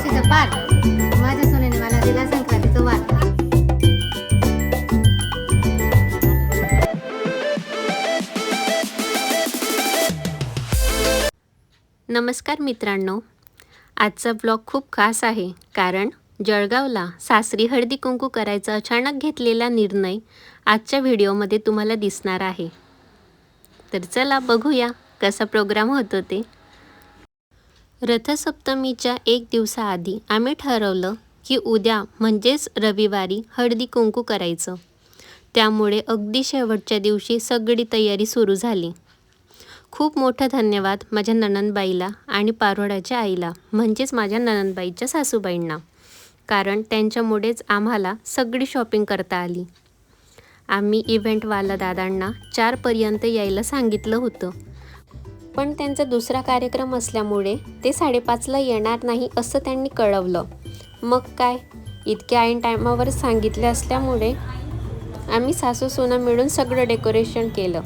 वर्षाचा पार माझ्या सोन्याने मला दिला संक्रांतीचा वार. नमस्कार मित्रांनो, आजचा ब्लॉग खूप खास आहे कारण जळगावला सासरी हळदी कुंकू करायचा अचानक घेतलेला निर्णय आजच्या व्हिडिओमध्ये तुम्हाला दिसणार आहे. तर चला बघूया कसा प्रोग्राम होतो ते. रथसप्तमीच्या एक दिवसाआधी आम्ही ठरवलं की उद्या म्हणजेच रविवारी हळदी कुंकू करायचं. त्यामुळे अगदी शेवटच्या दिवशी सगळी तयारी सुरू झाली. खूप मोठा धन्यवाद माझ्या नणंदबाईला आणि पारोळ्याच्या आईला म्हणजेच माझ्या नणंदबाईच्या सासूबाईंना, कारण त्यांच्यामुळेच आम्हाला सगळी शॉपिंग करता आली. आम्ही इव्हेंटवाला दादांना 4 पर्यंत यायला सांगितलं होतं, पण त्यांचा दुसरा कार्यक्रम असल्यामुळे ते 5:30ला येणार नाही असं त्यांनी कळवलं. मग काय, इतक्या ऐन टायमावर सांगितले असल्यामुळे आम्ही सासू सुना मिळून सगळं डेकोरेशन केलं.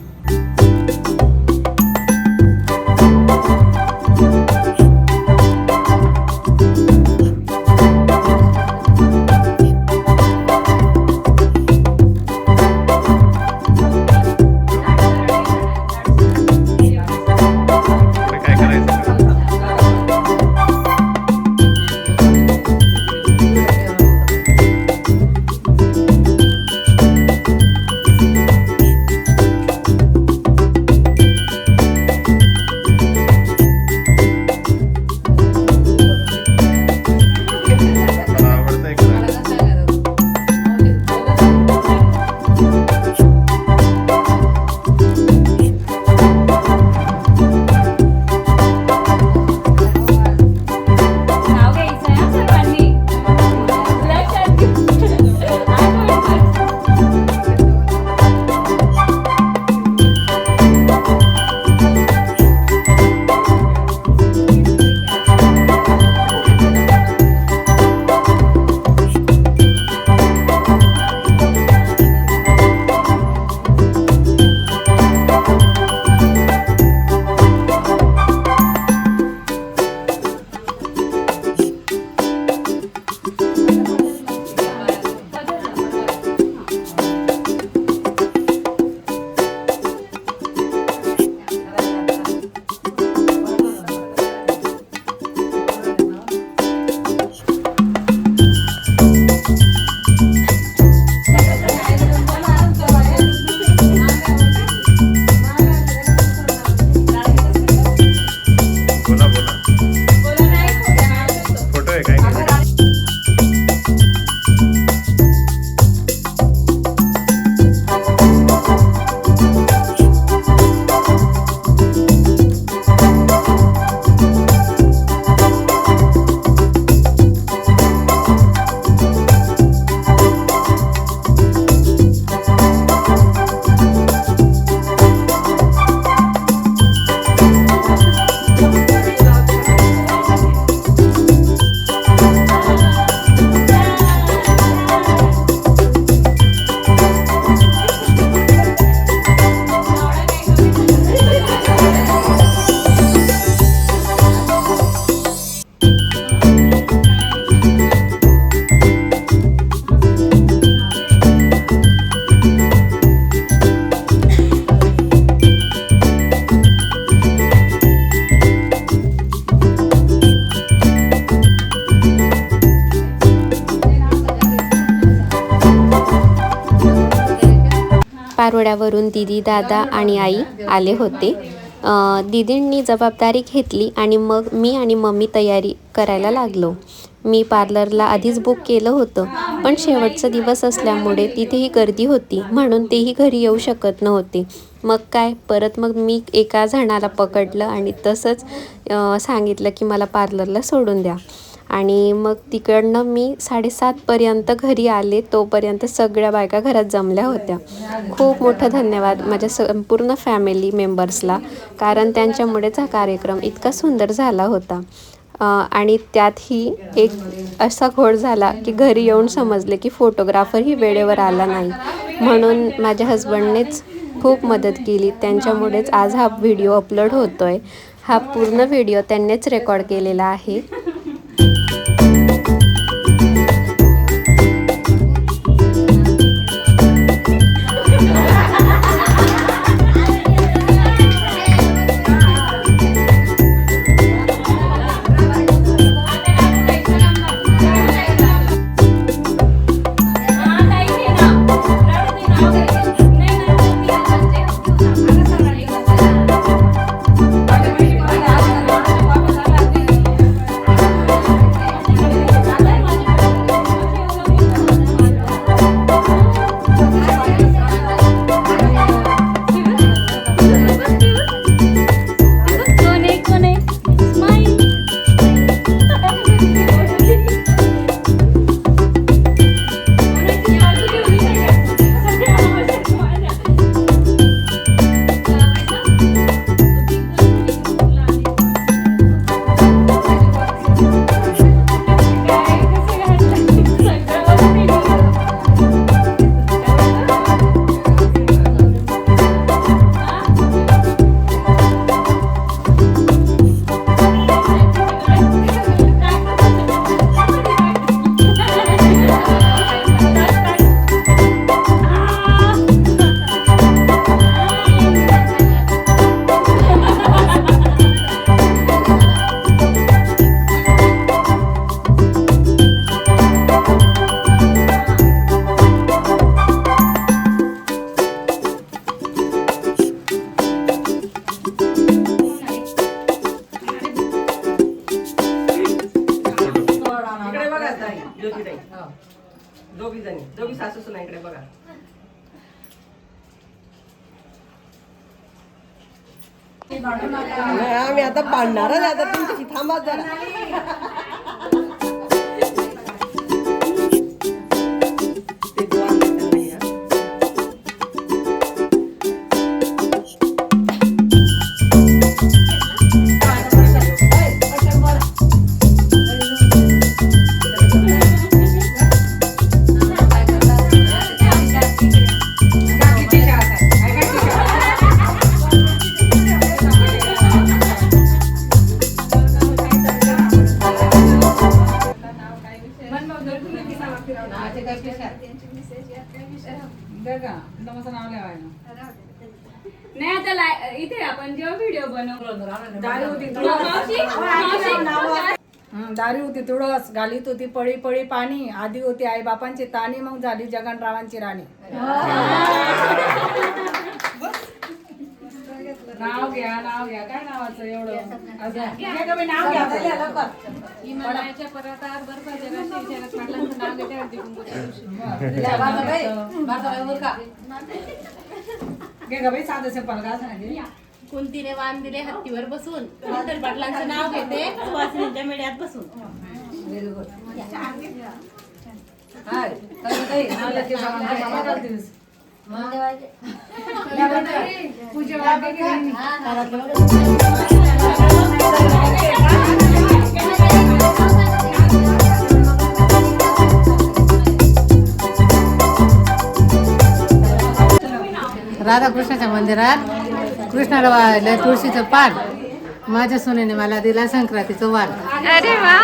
पारोळ्यावरून दीदी, दादा आणि आई आले होते. दीदींनी जबाबदारी घेतली आणि मग मी आणि मम्मी तयारी करायला लागलो. मी पार्लरला आधीच बुक केलं होतं, पण शेवटचा दिवस असल्यामुळे तिथेही गर्दी होती म्हणून तेही घरी येऊ शकत नव्हते. मग काय, परत मग मी एका जणाला पकडलं आणि तसंच सांगितलं की मला पार्लरला सोडून द्या. आणि मग तिकडनं मी 7:30पर्यंत घरी आले. तोपर्यंत सगळ्या बायका घरात जमल्या होत्या. खूप मोठा धन्यवाद माझ्या संपूर्ण फॅमिली मेंबर्सला, कारण त्यांच्यामुळेच हा कार्यक्रम इतका सुंदर झाला होता. आणि त्यातही एक असा घोळ झाला की घरी येऊन समजले की फोटोग्राफरही वेळेवर आला नाही, म्हणून माझ्या हजबंडनेच खूप मदत केली. त्यांच्यामुळेच आज हा व्हिडिओ अपलोड होतोय. हा पूर्ण व्हिडिओ त्यांनीच रेकॉर्ड केलेला आहे. आम्ही आता भांडणारच आता तुमच्याशी थांबा जरा. ते गोवा नाही आहे. नाही आता इथे आपण जेव्हा व्हिडिओ बनवलो दारी होती तुळस, घालीत होती पळी पळी पाणी, आधी होती आई बापांची ताणी, मग झाली जगनरावांची राणी. नाव घ्या काय नावाचं एवढं नाव घ्या. हिमालयाच्या पर्वतावर बर्फाच्या राशी जगात पाटलांचं नाव घेते हळदी कुंकूच्या दिवशी. साधं सिंपल का सांगितलं. कुंतीने वाण दिले हत्तीवर बसून, विठ्ठल पाटलांचं नाव घेते सुवासिनीच्या मेळ्यात बसून. राधाकृष्णाच्या मंदिरात कृष्णाला वाहिलं तुळशीचं पान. माझ्या सोन्याने मला दिला संक्रांतीचं वाण. अरे वा.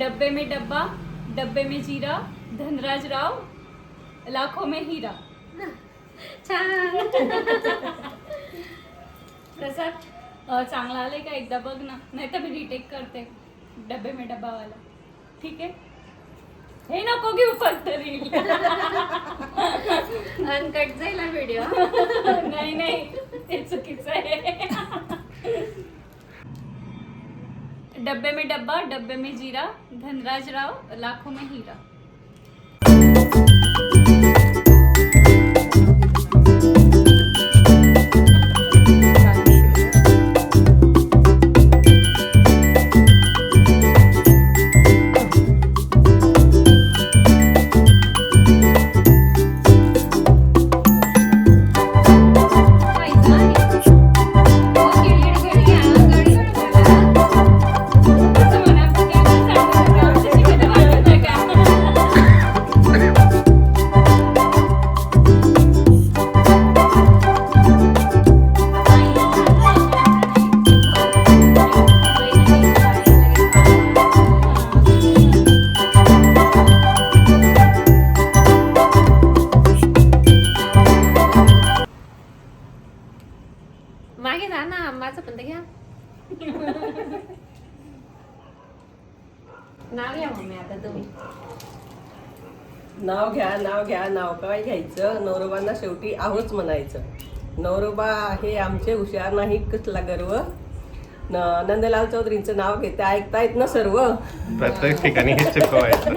डब्बे में डब्बा, डब्बे में जीरा, धनराज राव, लाखों में हीरा. प्रसाद चांगला आले का एकदा बघ ना, नाही तर मी रिटेक करते डब्बे में डब्बा वाला. ठीक आहे, हे नको घेऊ फक्त रील. अनकट जाईल व्हिडिओ. नाही ते चुकीचं आहे. डब्बे में डब्बा, डब्बे में जीरा, धनराज राव, लाखों में हीरा. मागे जा ना, माझं पण तर घ्या. नाव घ्या मम्मी आता तुम्ही. नाव घ्या नाव काय घ्यायचं. नवरोबांना शेवटी आहोच म्हणायचं. नवरोबा हे आमचे हुशार नाही कसला गर्व. नंदलाल चौधरींचं नाव घेते ऐकतायत ना सर्व. प्रत्येक ठिकाणी हे चुकवायचं.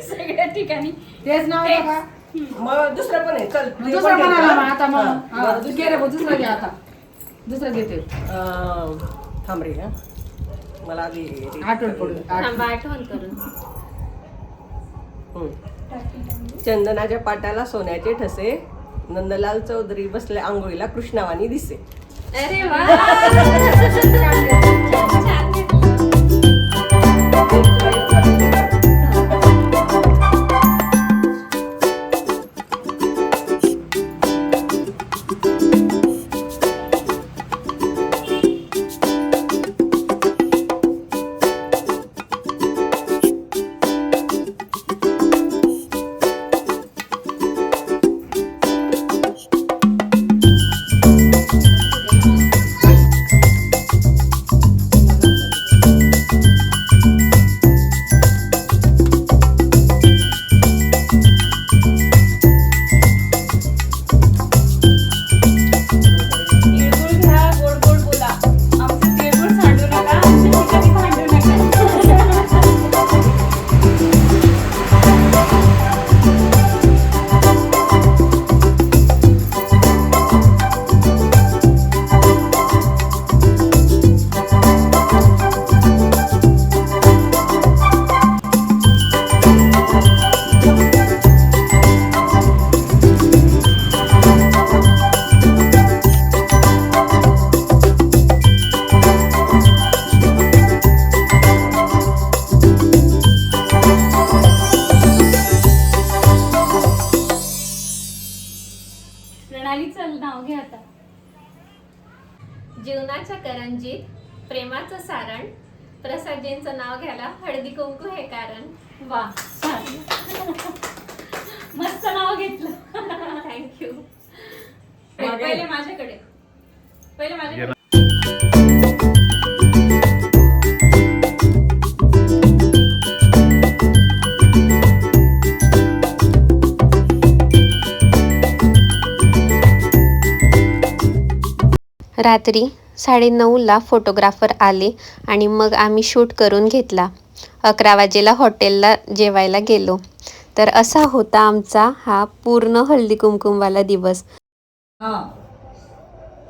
सगळ्या ठिकाणी. तेच नाव आहे का? मग दुसरं पण आहे, चल ते दुसरं पण म्हणाला मग घे. आता हा, मग बरं, तू घे रे भाऊ, दुसरं घे आता. दुसरं घेते थांब रे हा. मला आधी आठवण पडू. थांबा, आठवण करून. चंदनाच्या पाटाला सोन्याचे ठसे, नंदलाल चौधरी बसले आंघोळीला कृष्णावानी दिसे. अरे वा. तिळगुळ घ्या, गोड गोड बोला. आमचे तिळगुळ सांडू नका, आमच्या ठिकाणी भांडू नका. प्रणाली, चल नाव घे आता. जीवनाच्या करंजीत प्रेमाचं सारण, प्रसादजींचं नाव घ्यायला हळदी कुंकू हे कारण. वा, छान. मस्त नाव घेतलं. थँक्यू. पहिले माझ्याकडे. रात्री 9:30ला फोटोग्राफर आले आणि मग आम्ही शूट करून घेतला. 11 वाजेला हॉटेलला जेवायला गेलो. तर असा होता आमचा हा पूर्ण हळदी कुंकुमवाला दिवस. हा.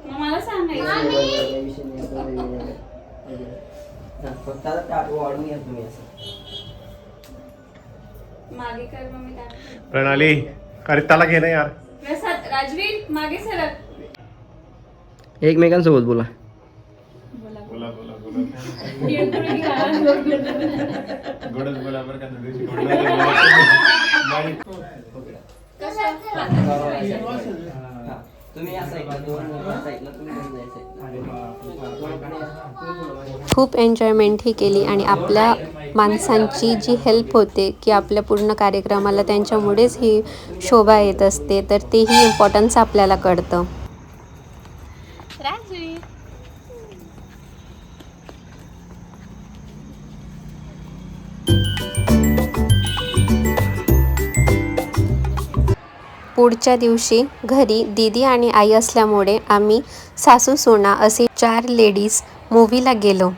मग मला सांगायचं. मागे कर मग मी दाखवते. प्रणाली करिताला घे ना यार. प्रसाद, राजवीर मागे सरक. एकमेकांसोबत बोला. बोला बोला बोला. तिळगुळ घ्या. गोडच बोला बरं का तुझी तुम्ही या साईडला, दोन साईडला तुम्ही दोन जायचं. खूप एन्जॉयमेंट ही केली आणि आपल्या माणसांची जी हेल्प होते की आपल्या पूर्ण कार्यक्रमाला त्यांच्यामुळेच ही शोभा येत असते, तर तेही इम्पॉर्टन्स आपल्याला कळतं. पुढच्या दिवशी घरी दीदी आणि आई असल्यामुळे आम्ही सासू सोना असे 4 लेडीज मूव्हीला गेलो.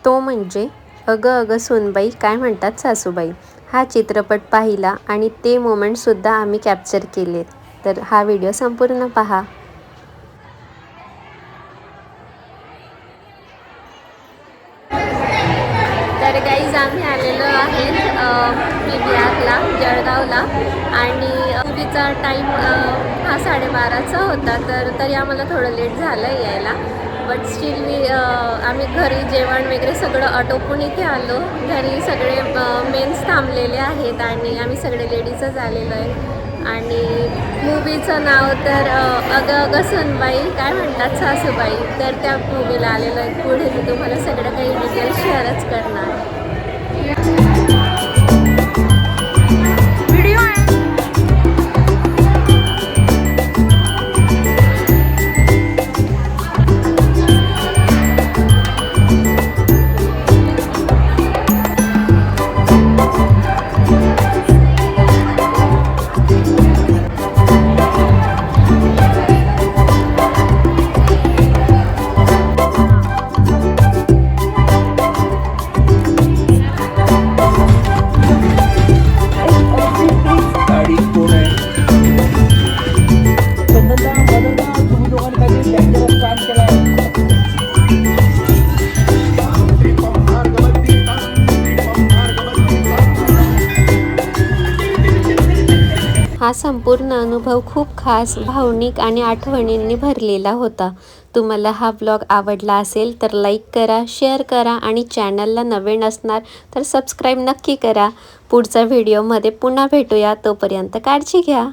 तो म्हणजे अगं अगं सुनबाई काय म्हणतात सासूबाई. हा चित्रपट पाहिला आणि ते मोमेंटसुद्धा आम्ही कॅप्चर केले. तर हा व्हिडिओ संपूर्ण पहा. तर गाईज आम्ही आलेलो आहेत PVRला जळगावला आणि मूवीचा टाईम हा 12:30चा होता. तर तरी आम्हाला थोडं लेट झालं यायला. बट स्टील आम्ही घरी जेवण वगैरे सगळं आटोपून इथे आलो. घरी सगळे मेन्स थांबलेले आहेत आणि आम्ही सगळे लेडीजच आलेलो आहे. आणि मूवीचं नाव तर अगं अगं सुनबाई काय म्हणतात सासूबाई. तर त्या मूवीला आलेलो आहे. पुढे मी तुम्हाला सगळं काही डिटेल्स शेअरच करणार. संपूर्ण अनुभव खूप खास, भावनिक आणि आठवणींनी भरलेला होता. तुम्हाला हा ब्लॉग आवडला असेल तर लाईक करा, शेअर करा आणि चॅनलला नवीन असणार तर सबस्क्राईब नक्की करा. पुढच्या व्हिडिओमध्ये पुन्हा भेटूया. तोपर्यंत काळजी घ्या.